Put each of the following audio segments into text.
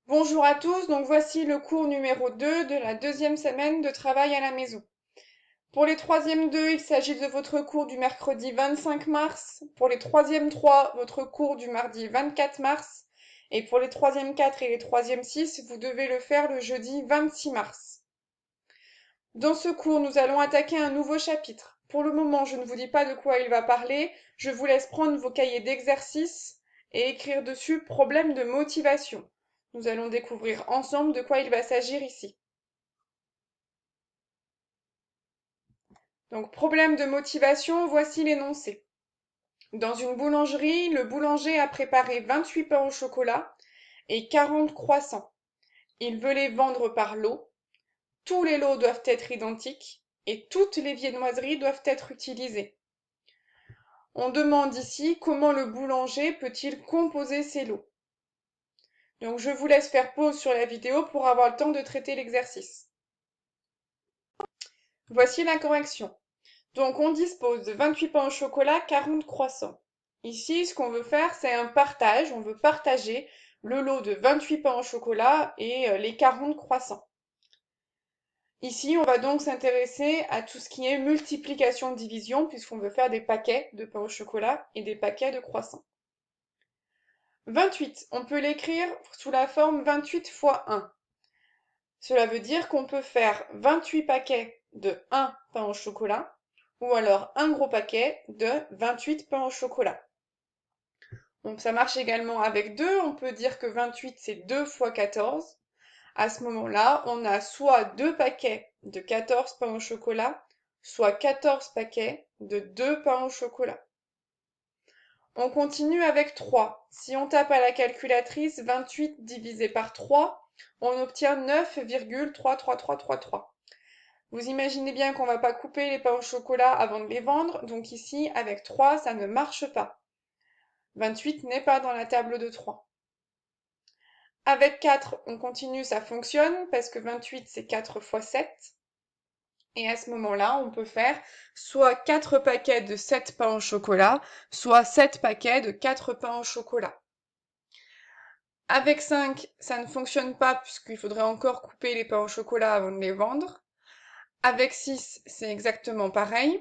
Bonjour à tous, donc voici le cours numéro 2 de la deuxième semaine de travail à la maison. Pour les troisièmes 2, il s'agit de votre cours du mercredi 25 mars, pour les troisièmes 3, votre cours du mardi 24 mars, et pour les troisièmes 4 et les troisièmes 6, vous devez le faire le jeudi 26 mars. Dans ce cours, nous allons attaquer un nouveau chapitre. Pour le moment, je ne vous dis pas de quoi il va parler, je vous laisse prendre vos cahiers d'exercice et écrire dessus problème de motivation. Nous allons découvrir ensemble de quoi il va s'agir ici. Donc, problème de motivation, voici l'énoncé. Dans une boulangerie, le boulanger a préparé 28 pains au chocolat et 40 croissants. Il veut les vendre par lot. Tous les lots doivent être identiques et toutes les viennoiseries doivent être utilisées. On demande ici comment le boulanger peut-il composer ces lots. Donc je vous laisse faire pause sur la vidéo pour avoir le temps de traiter l'exercice. Voici la correction. Donc on dispose de 28 pains au chocolat, 40 croissants. Ici, ce qu'on veut faire, c'est un partage. On veut partager le lot de 28 pains au chocolat et les 40 croissants. Ici, on va donc s'intéresser à tout ce qui est multiplication-division, puisqu'on veut faire des paquets de pain au chocolat et des paquets de croissants. 28, on peut l'écrire sous la forme 28 fois 1. Cela veut dire qu'on peut faire 28 paquets de 1 pain au chocolat, ou alors un gros paquet de 28 pains au chocolat. Donc ça marche également avec 2, on peut dire que 28 c'est 2 fois 14. À ce moment-là, on a soit 2 paquets de 14 pains au chocolat, soit 14 paquets de 2 pains au chocolat. On continue avec 3. Si on tape à la calculatrice 28 divisé par 3, on obtient 9,33333. Vous imaginez bien qu'on ne va pas couper les pains au chocolat avant de les vendre, donc ici, avec 3, ça ne marche pas. 28 n'est pas dans la table de 3. Avec 4, on continue, ça fonctionne, parce que 28, c'est 4 fois 7. Et à ce moment-là, on peut faire soit 4 paquets de 7 pains au chocolat, soit 7 paquets de 4 pains au chocolat. Avec 5, ça ne fonctionne pas puisqu'il faudrait encore couper les pains au chocolat avant de les vendre. Avec 6, c'est exactement pareil.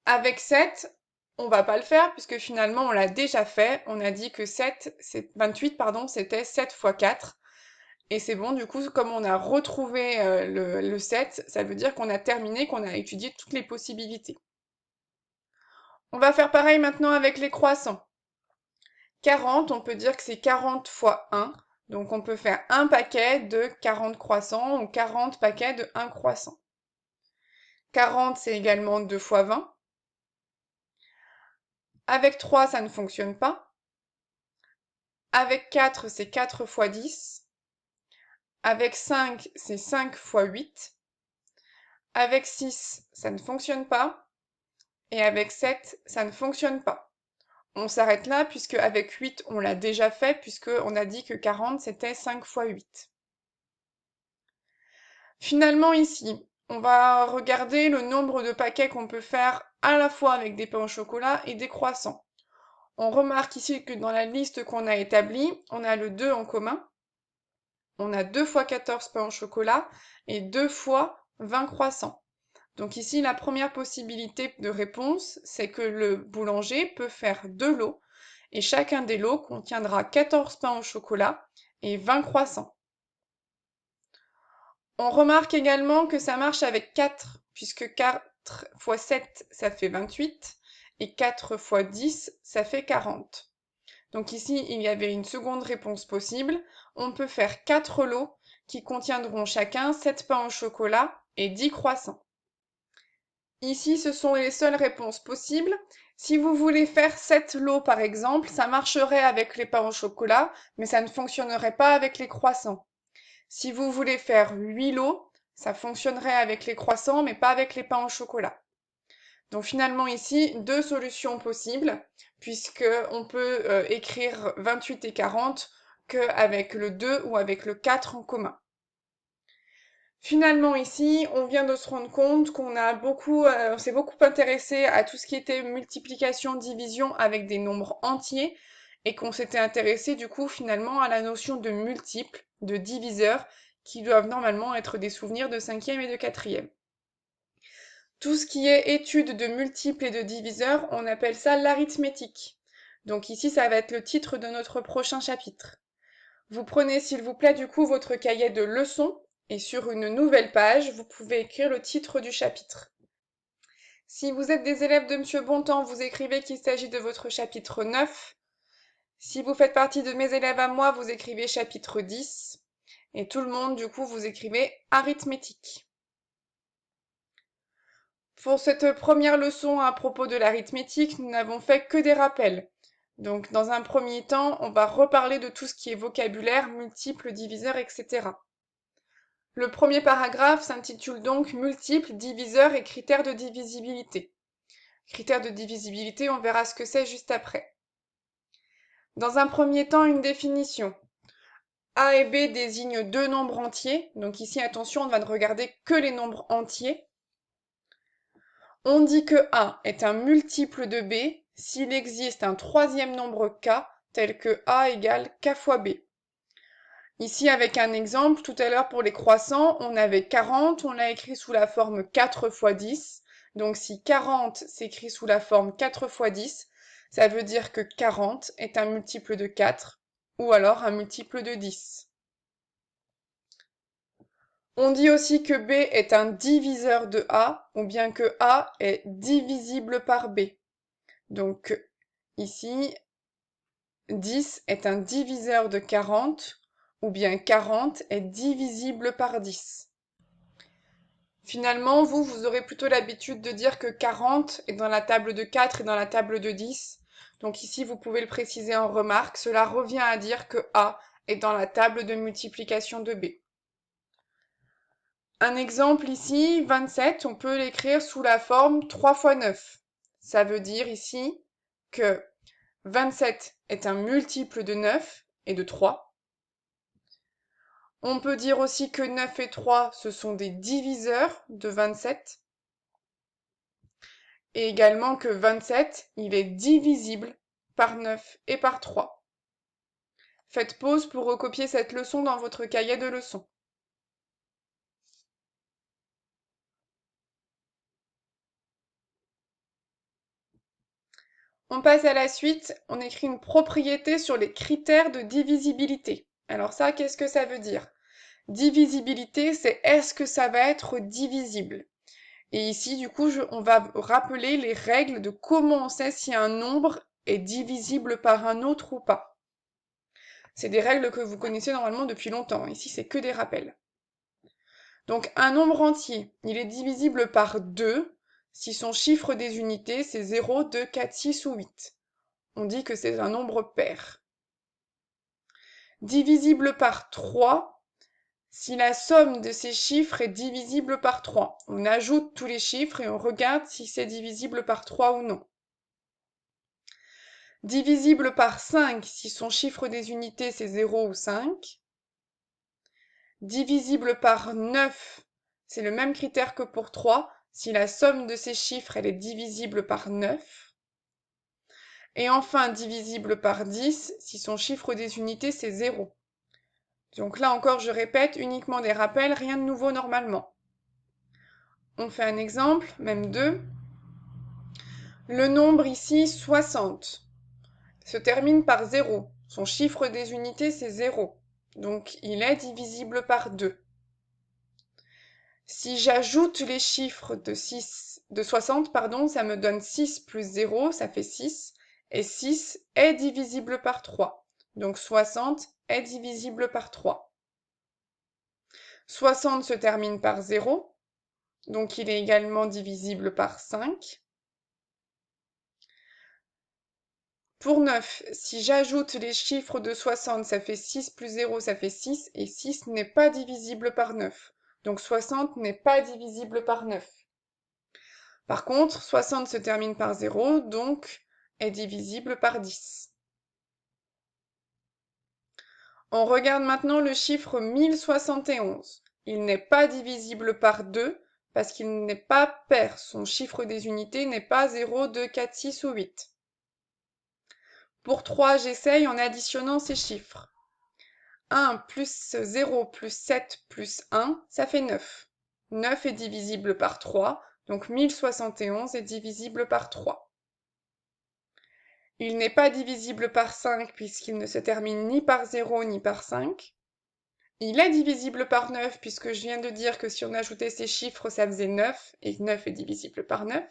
Avec 7, on va pas le faire puisque finalement on l'a déjà fait. On a dit que 28, c'était 7 fois 4. Et c'est bon, du coup, comme on a retrouvé le 7, ça veut dire qu'on a terminé, qu'on a étudié toutes les possibilités. On va faire pareil maintenant avec les croissants. 40, on peut dire que c'est 40 fois 1. Donc on peut faire un paquet de 40 croissants ou 40 paquets de 1 croissant. 40, c'est également 2 fois 20. Avec 3, ça ne fonctionne pas. Avec 4, c'est 4 fois 10. Avec 5, c'est 5 fois 8. Avec 6, ça ne fonctionne pas. Et avec 7, ça ne fonctionne pas. On s'arrête là puisque avec 8, on l'a déjà fait puisqu'on a dit que 40, c'était 5 fois 8. Finalement ici, on va regarder le nombre de paquets qu'on peut faire à la fois avec des pains au chocolat et des croissants. On remarque ici que dans la liste qu'on a établie, on a le 2 en commun. On a 2 fois 14 pains au chocolat et 2 fois 20 croissants. Donc ici, la première possibilité de réponse, c'est que le boulanger peut faire 2 lots et chacun des lots contiendra 14 pains au chocolat et 20 croissants. On remarque également que ça marche avec 4, puisque 4 fois 7, ça fait 28, et 4 fois 10, ça fait 40. Donc ici, il y avait une seconde réponse possible. On peut faire 4 lots qui contiendront chacun 7 pains au chocolat et 10 croissants. Ici, ce sont les seules réponses possibles. Si vous voulez faire 7 lots par exemple, ça marcherait avec les pains au chocolat, mais ça ne fonctionnerait pas avec les croissants. Si vous voulez faire 8 lots, ça fonctionnerait avec les croissants, mais pas avec les pains au chocolat. Donc finalement ici, deux solutions possibles, puisque on peut écrire 28 et 40 qu'avec le 2 ou avec le 4 en commun. Finalement ici, on vient de se rendre compte on s'est beaucoup intéressé à tout ce qui était multiplication, division avec des nombres entiers, et qu'on s'était intéressé du coup finalement à la notion de multiples, de diviseurs, qui doivent normalement être des souvenirs de 5e et de 4e. Tout ce qui est étude de multiples et de diviseurs, on appelle ça l'arithmétique. Donc ici, ça va être le titre de notre prochain chapitre. Vous prenez s'il vous plaît du coup votre cahier de leçons et sur une nouvelle page, vous pouvez écrire le titre du chapitre. Si vous êtes des élèves de Monsieur Bontemps, vous écrivez qu'il s'agit de votre chapitre 9. Si vous faites partie de mes élèves à moi, vous écrivez chapitre 10. Et tout le monde, du coup, vous écrivez arithmétique. Pour cette première leçon à propos de l'arithmétique, nous n'avons fait que des rappels. Donc, dans un premier temps, on va reparler de tout ce qui est vocabulaire, multiples, diviseurs, etc. Le premier paragraphe s'intitule donc multiples, diviseurs et critères de divisibilité. Critères de divisibilité, on verra ce que c'est juste après. Dans un premier temps, une définition. A et B désignent deux nombres entiers. Donc ici, attention, on ne va ne regarder que les nombres entiers. On dit que A est un multiple de B s'il existe un troisième nombre K, tel que A égale K fois B. Ici, avec un exemple, tout à l'heure pour les croissants, on avait 40, on l'a écrit sous la forme 4 fois 10. Donc si 40 s'écrit sous la forme 4 fois 10, ça veut dire que 40 est un multiple de 4, ou alors un multiple de 10. On dit aussi que B est un diviseur de A, ou bien que A est divisible par B. Donc ici, 10 est un diviseur de 40, ou bien 40 est divisible par 10. Finalement, vous aurez plutôt l'habitude de dire que 40 est dans la table de 4 et dans la table de 10. Donc ici, vous pouvez le préciser en remarque. Cela revient à dire que A est dans la table de multiplication de B. Un exemple ici, 27, on peut l'écrire sous la forme 3 fois 9. Ça veut dire ici que 27 est un multiple de 9 et de 3. On peut dire aussi que 9 et 3, ce sont des diviseurs de 27. Et également que 27, il est divisible par 9 et par 3. Faites pause pour recopier cette leçon dans votre cahier de leçons. On passe à la suite, on écrit une propriété sur les critères de divisibilité. Alors ça, qu'est-ce que ça veut dire? Divisibilité, c'est est-ce que ça va être divisible? Et ici, du coup, on va rappeler les règles de comment on sait si un nombre est divisible par un autre ou pas. C'est des règles que vous connaissez normalement depuis longtemps. Ici, c'est que des rappels. Donc, un nombre entier, il est divisible par 2 si son chiffre des unités, c'est 0, 2, 4, 6 ou 8. On dit que c'est un nombre pair. Divisible par 3 si la somme de ces chiffres est divisible par 3. On ajoute tous les chiffres et on regarde si c'est divisible par 3 ou non. Divisible par 5 si son chiffre des unités c'est 0 ou 5. Divisible par 9, c'est le même critère que pour 3, si la somme de ces chiffres elle est divisible par 9. Et enfin, divisible par 10, si son chiffre des unités c'est 0. Donc là encore, je répète, uniquement des rappels, rien de nouveau normalement. On fait un exemple, même deux. Le nombre ici, 60, se termine par 0. Son chiffre des unités, c'est 0. Donc, il est divisible par 2. Si j'ajoute les chiffres de 60, ça me donne 6 plus 0, ça fait 6. Et 6 est divisible par 3. Donc, 60 est divisible par 3. 60 se termine par 0. Donc, il est également divisible par 5. Pour 9, si j'ajoute les chiffres de 60, ça fait 6 plus 0, ça fait 6, et 6 n'est pas divisible par 9. Donc 60 n'est pas divisible par 9. Par contre, 60 se termine par 0, donc est divisible par 10. On regarde maintenant le chiffre 1071. Il n'est pas divisible par 2 parce qu'il n'est pas pair. Son chiffre des unités n'est pas 0, 2, 4, 6 ou 8. Pour 3, j'essaye en additionnant ces chiffres. 1 plus 0 plus 7 plus 1, ça fait 9. 9 est divisible par 3, donc 1071 est divisible par 3. Il n'est pas divisible par 5 puisqu'il ne se termine ni par 0 ni par 5. Il est divisible par 9 puisque je viens de dire que si on ajoutait ces chiffres, ça faisait 9, et 9 est divisible par 9.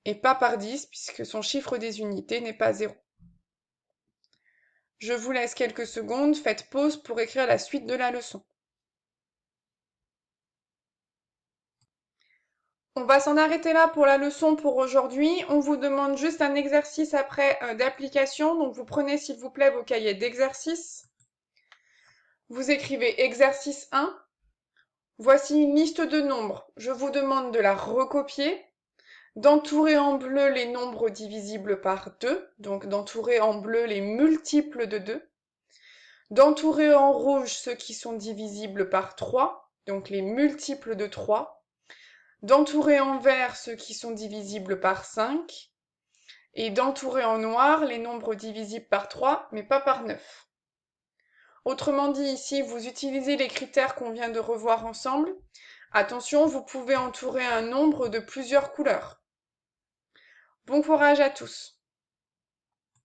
Et pas par 10 puisque son chiffre des unités n'est pas 0. Je vous laisse quelques secondes, faites pause pour écrire la suite de la leçon. On va s'en arrêter là pour la leçon pour aujourd'hui. On vous demande juste un exercice après d'application. Donc vous prenez s'il vous plaît vos cahiers d'exercices. Vous écrivez exercice 1. Voici une liste de nombres. Je vous demande de la recopier, d'entourer en bleu les nombres divisibles par 2, donc d'entourer en bleu les multiples de 2, d'entourer en rouge ceux qui sont divisibles par 3, donc les multiples de 3, d'entourer en vert ceux qui sont divisibles par 5, et d'entourer en noir les nombres divisibles par 3, mais pas par 9. Autrement dit, ici, vous utilisez les critères qu'on vient de revoir ensemble. Attention, vous pouvez entourer un nombre de plusieurs couleurs. Bon courage à tous!